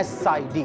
SID।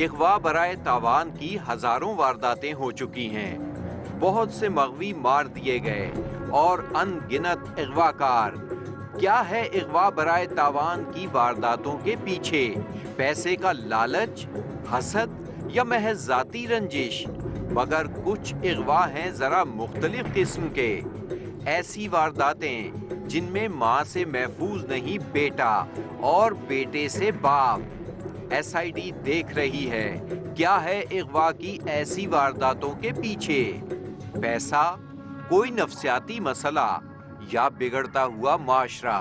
اغوا برائے تاوان کی ہزاروں وارداتیں ہو چکی ہیں، بہت سے مغوی مار دیے گئے اور ان گنت اغوا کار۔ کیا ہے اغوا برائے تاوان کی وارداتوں کے پیچھے؟ پیسے کا لالچ، حسد یا محض ذاتی رنجش؟ مگر کچھ اغوا ہیں ذرا مختلف قسم کے، ایسی وارداتیں جن میں ماں سے محفوظ نہیں بیٹا اور بیٹے سے باپ۔ SID دیکھ رہی ہے کیا ہے اغوا کی ایسی وارداتوں کے پیچھے؟ پیسہ، کوئی نفسیاتی مسئلہ یا بگڑتا ہوا معاشرہ؟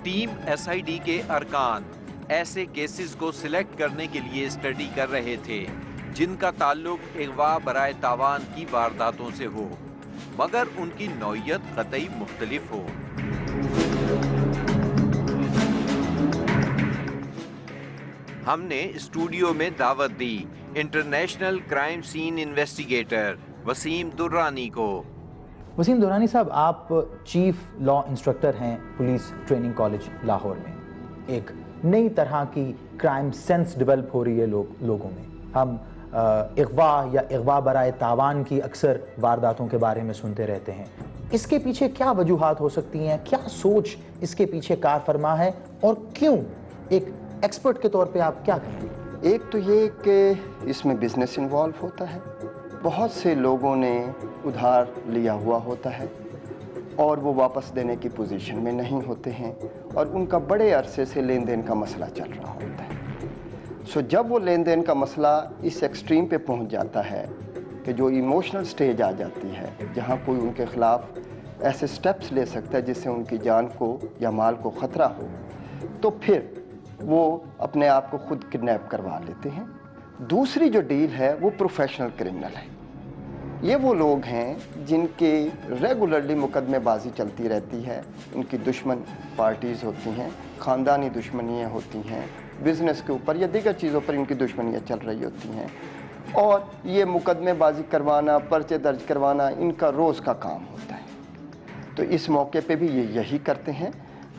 ٹیم SID کے ارکان ایسے کیسز کو سلیکٹ کرنے کے لیے اسٹڈی کر رہے تھے جن کا تعلق اغوا برائے تاوان کی وارداتوں سے ہو، مگر ان کی نوعیت قطعی مختلف ہو۔ ہم نے اسٹوڈیو میں دعوت دی international crime scene investigator Waseem Durrani کو۔ وسیم درانی صاحب، آپ چیف لا انسٹرکٹر ہیں پولیس ٹریننگ کالج لاہور میں۔ ایک نئی طرح کی کرائم سینس ڈیولپ ہو رہی ہے لوگوں میں۔ ہم اغوا یا اغوا برائے تاوان کی اکثر وارداتوں کے بارے میں سنتے رہتے ہیں۔ اس کے پیچھے کیا وجوہات ہو سکتی ہیں؟ کیا سوچ اس کے پیچھے کار فرما ہے اور کیوں؟ ایک ایکسپرٹ کے طور پہ آپ کیا کہیں؟ ایک تو یہ کہ اس میں بزنس انوالو ہوتا ہے، بہت سے لوگوں نے ادھار لیا ہوا ہوتا ہے اور وہ واپس دینے کی پوزیشن میں نہیں ہوتے ہیں اور ان کا بڑے عرصے سے لین دین کا مسئلہ چل رہا ہوتا ہے۔ جب وہ لین دین کا مسئلہ اس ایکسٹریم پہ پہنچ جاتا ہے کہ جو ایموشنل سٹیج آ جاتی ہے، جہاں کوئی ان کے خلاف ایسے سٹیپس لے سکتا ہے جس سے ان کی جان کو یا مال کو خطرہ ہو، تو پھر وہ اپنے آپ کو خود کڈنیپ کروا لیتے ہیں۔ دوسری جو ڈیل ہے وہ پروفیشنل کرمنل ہے۔ یہ وہ لوگ ہیں جن کے ریگولرلی مقدمے بازی چلتی رہتی ہے، ان کی دشمن پارٹیز ہوتی ہیں، خاندانی دشمنیاں ہوتی ہیں، بزنس کے اوپر یا دیگر چیزوں پر ان کی دشمنیاں چل رہی ہوتی ہیں، اور یہ مقدمے بازی کروانا، پرچے درج کروانا ان کا روز کا کام ہوتا ہے۔ تو اس موقع پہ بھی یہ یہی کرتے ہیں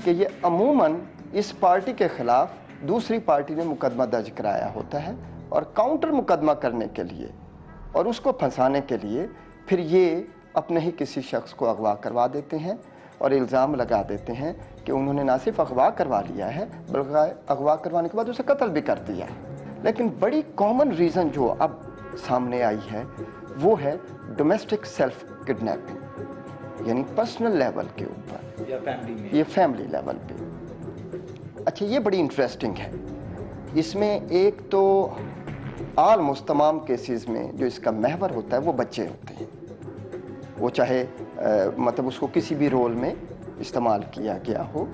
کہ یہ عموماً اس پارٹی کے خلاف دوسری پارٹی نے مقدمہ درج کرایا ہوتا ہے اور کاؤنٹر مقدمہ کرنے کے لیے اور اس کو پھنسانے کے لیے پھر یہ اپنے ہی کسی شخص کو اغوا کروا دیتے ہیں اور الزام لگا دیتے ہیں کہ انہوں نے نہ صرف اغوا کروا لیا ہے بلکہ اغوا کروانے کے بعد اسے قتل بھی کر دیا ہے۔ لیکن بڑی کامن ریزن جو اب سامنے آئی ہے وہ ہے ڈومیسٹک سیلف کڈنیپنگ، یعنی پرسنل لیول کے اوپر یا فیملی لیول پہ۔ اچھا، یہ بڑی انٹرسٹنگ ہے۔ اس میں ایک تو آلموسٹ تمام کیسز میں جو اس کا محور ہوتا ہے وہ بچے ہوتے ہیں، وہ چاہے مطلب اس کو کسی بھی رول میں استعمال کیا گیا ہو،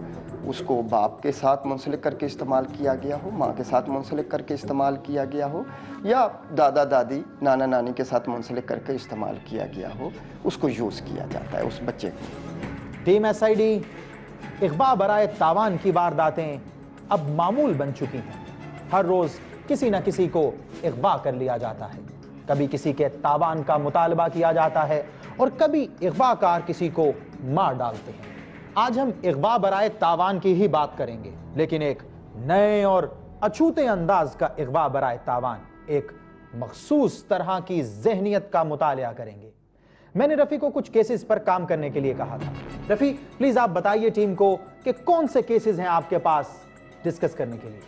اس کو باپ کے ساتھ منسلک کر کے استعمال کیا گیا ہو، ماں کے ساتھ منسلک کر کے استعمال کیا گیا ہو، یا دادا دادی نانا نانی کے ساتھ منسلک کر کے استعمال کیا گیا ہو، اس کو یوز کیا جاتا ہے اس بچے کو۔ ٹیم SID، اغوا برائے تاوان کی وارداتیں اب معمول بن چکی ہیں۔ ہر روز کسی نہ کسی کو اغوا کر لیا جاتا ہے، کبھی کسی کے تاوان کا مطالبہ کیا جاتا ہے اور کبھی اغوا کار کسی کو مار ڈالتے ہیں۔ آج ہم اغوا برائے تاوان کی ہی بات کریں گے، لیکن ایک نئے اور اچھوتے انداز کا اغوا برائے تاوان، ایک مخصوص طرح کی ذہنیت کا مطالعہ کریں گے۔ میں نے رفیع کو کچھ کیسز پر کام کرنے کے لیے کہا تھا۔ رفیع، پلیز آپ بتائیے ٹیم کو کہ کون سے کیسز ہیں آپ کے پاس ڈسکس کرنے کے لیے؟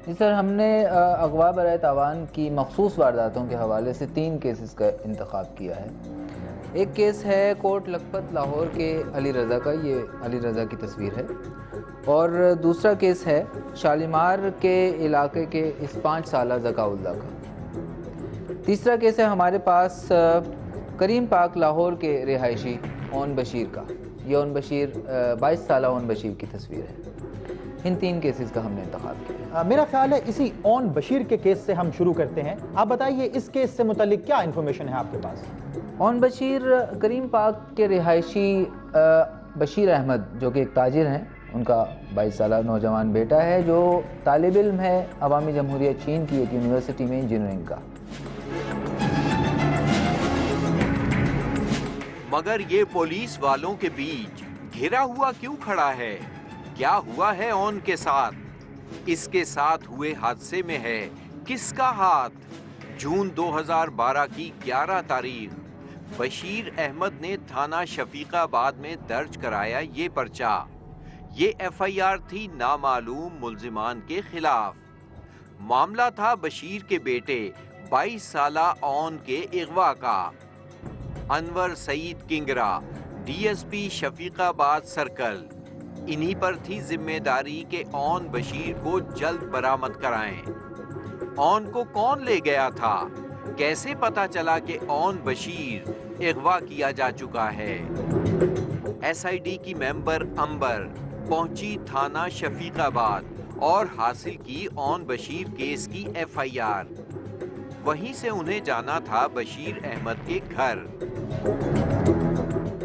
جی سر، ہم نے اغوا برائے تاوان کی مخصوص وارداتوں کے حوالے سے 3 کیسز کا انتخاب کیا ہے۔ ایک کیس ہے کوٹ لکھپت لاہور کے علی رضا کا، یہ علی رضا کی تصویر ہے، اور دوسرا کیس ہے شالیمار کے علاقے کے اس 5 سالہ ذکا اللہ کا۔ تیسرا کیس ہے ہمارے پاس کریم پاک لاہور کے رہائشی اون بشیر کا، یہ اون بشیر 22 سالہ اون بشیر کی تصویر ہے۔ ان 3 کیسز کا ہم نے انتخاب کیا۔ میرا خیال ہے اسی اون بشیر کے کیس سے ہم شروع کرتے ہیں۔ آپ بتائیے اس کیس سے متعلق کیا انفارمیشن ہے آپ کے پاس؟ اون بشیر کریم پاک کے رہائشی بشیر احمد جو کہ ایک تاجر ہیں، ان کا 22 سالہ نوجوان بیٹا ہے جو طالب علم ہے عوامی جمہوریہ چین کی ایک یونیورسٹی میں انجینئرنگ کا۔ مگر یہ پولیس والوں کے بیچ گھرا ہوا کیوں کھڑا ہے؟ کیا ہوا ہے اون کے ساتھ؟ اس کے ساتھ ہوئے حادثے میں ہے کس کا ہاتھ؟ جون 2012 کی 11 تاریخ بشیر احمد نے تھانہ شفیق آباد میں درج کرایا یہ پرچہ۔ یہ ایف آئی آر تھی نامعلوم ملزمان کے خلاف۔ معاملہ تھا بشیر کے بیٹے 22 سالہ اون کے اغوا کا۔ انور سعید کنگرا، ڈی ایس پی شفیق آباد سرکل، انہی پر تھی ذمہ داری کہ اون بشیر کو جلد برآمد کرائیں۔ اون کو کون لے گیا تھا؟ کیسے پتا چلا کہ اون بشیر اغوا کیا جا چکا ہے؟ ایس آئی ڈی کی ممبر امبر پہنچی تھانہ شفیق آباد اور حاصل کی اون بشیر کیس کی ایف آئی آر۔ وہیں سے انہیں جانا تھا بشیر احمد کے گھر۔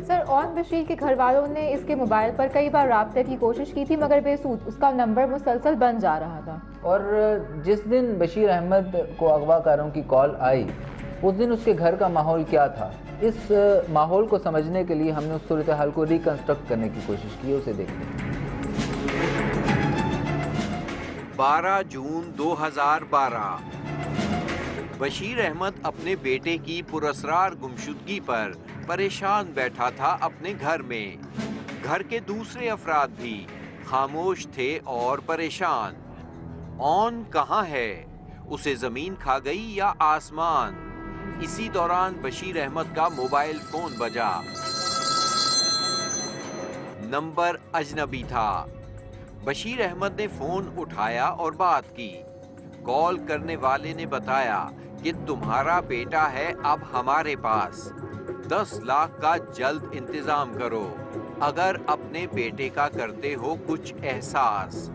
سر، اون بشیر کے گھر والوں نے اس کے موبائل پر کئی بار رابطے کی کوشش کی تھی مگر بے سود، اس کا نمبر مسلسل بند جا رہا تھا۔ اور جس دن بشیر احمد کو اغوا کاروں کی کال آئی اس دن اس کے گھر کا ماحول کیا تھا؟ اس ماحول کو سمجھنے کے لیے ہم نے اس صورتحال کو ریکنسٹرکٹ کرنے کی کوشش کی، اسے دیکھتے ہیں۔ 12 جون 2012 بشیر احمد اپنے بیٹے کی پراسرار گمشدگی پر پریشان بیٹھا تھا اپنے گھر میں۔ گھر کے دوسرے افراد بھی خاموش تھے اور پریشان۔ اون کہاں ہے؟ اسے زمین کھا گئی یا آسمان؟ اسی دوران بشیر احمد کا موبائل فون بجا۔ نمبر اجنبی تھا۔ بشیر احمد نے فون اٹھایا اور بات کی۔ کال کرنے والے نے بتایا کہ تمہارا بیٹا ہے اب ہمارے پاس، 10 لاکھ کا جلد انتظام کرو اگر اپنے بیٹے کا کرتے ہو کچھ احساس۔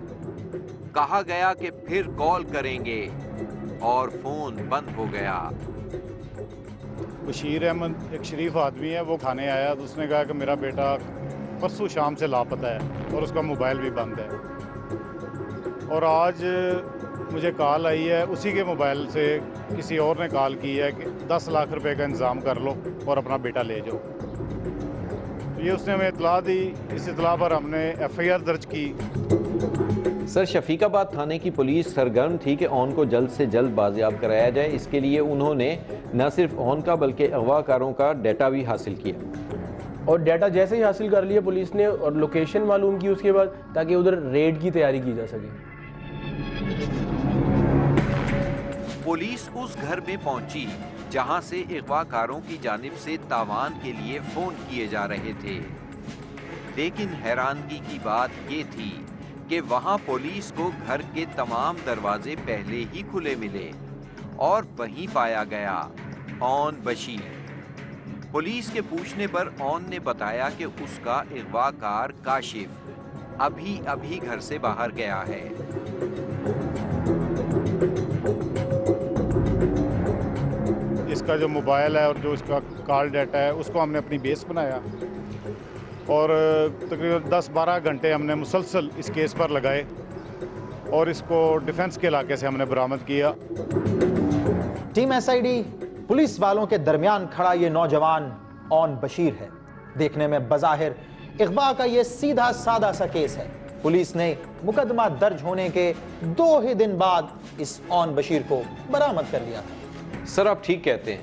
کہا گیا کہ پھر کال کریں گے اور فون بند ہو گیا۔ بشیر احمد ایک شریف آدمی ہے، وہ کھانے آیا تو اس نے کہا کہ میرا بیٹا پرسوں شام سے لاپتہ ہے اور اس کا موبائل بھی بند ہے، اور آج مجھے کال آئی ہے اسی کے موبائل سے کسی اور نے کال کی ہے کہ 10 لاکھ روپے کا انتظام کر لو اور اپنا بیٹا لے جاؤ۔ یہ اس نے ہمیں اطلاع دی، اس اطلاع پر ہم نے ایف آئی آر درج کی۔ سر، شفیق آباد تھانے کی پولیس سرگرم تھی کہ اون کو جلد سے جلد بازیاب کرایا جائے۔ اس کے لیے انہوں نے نہ صرف اون کا بلکہ اغوا کاروں کا ڈیٹا بھی حاصل کیا، اور ڈیٹا جیسے ہی حاصل کر لیا پولیس نے اور لوکیشن معلوم کی اس کے بعد، تاکہ ادھر ریڈ کی تیاری کی جا سکے۔ پولیس اس گھر میں پہنچی جہاں سے اغوا کاروں کی جانب سے تاوان کے لیے فون کیے جا رہے تھے، لیکن حیرانگی کی بات یہ تھی کہ وہاں پولیس کو گھر کے تمام دروازے پہلے ہی کھلے ملے اور وہیں پایا گیا اون بشیر۔ پولیس کے پوچھنے پر اون نے بتایا کہ اس کا اغوا کار کاشف ابھی گھر سے باہر گیا ہے۔ اس کا جو موبائل ہے اور جو اس کا کال ڈیٹا ہے اس کو ہم نے اپنی بیس بنایا اور تقریباً 10-12 گھنٹے ہم نے مسلسل اس کیس پر لگائے اور اس کو ڈیفنس کے علاقے سے ہم نے برآمد کیا۔ Team S I D police والوں کے درمیان کھڑا یہ نوجوان اون بشیر ہے۔ دیکھنے میں بظاہر اغوا کا یہ سیدھا سادہ سا کیس ہے۔ پولیس نے مقدمہ درج ہونے کے 2 ہی دن بعد اس اون بشیر کو برآمد کر لیا تھا۔ سر آپ ٹھیک کہتے ہیں،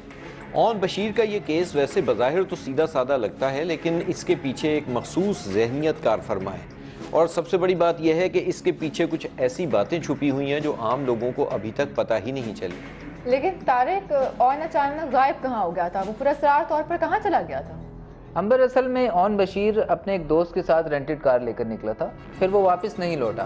اون بشیر کا یہ کیس ویسے بظاہر تو سیدھا سادہ لگتا ہے، لیکن اس کے پیچھے ایک مخصوص ذہنیت کار فرما ہے، اور سب سے بڑی بات یہ ہے کہ اس کے پیچھے کچھ ایسی باتیں چھپی ہوئی ہیں جو عام لوگوں کو ابھی تک پتہ ہی نہیں چلی۔ لیکن طارق، اون اچانک غائب کہاں ہو گیا تھا؟ وہ پراسرار طور پر کہاں چلا گیا تھا؟ امبر، اصل میں اون بشیر اپنے ایک دوست کے ساتھ رینٹڈ کار لے کر نکلا تھا، پھر وہ واپس نہیں لوٹا۔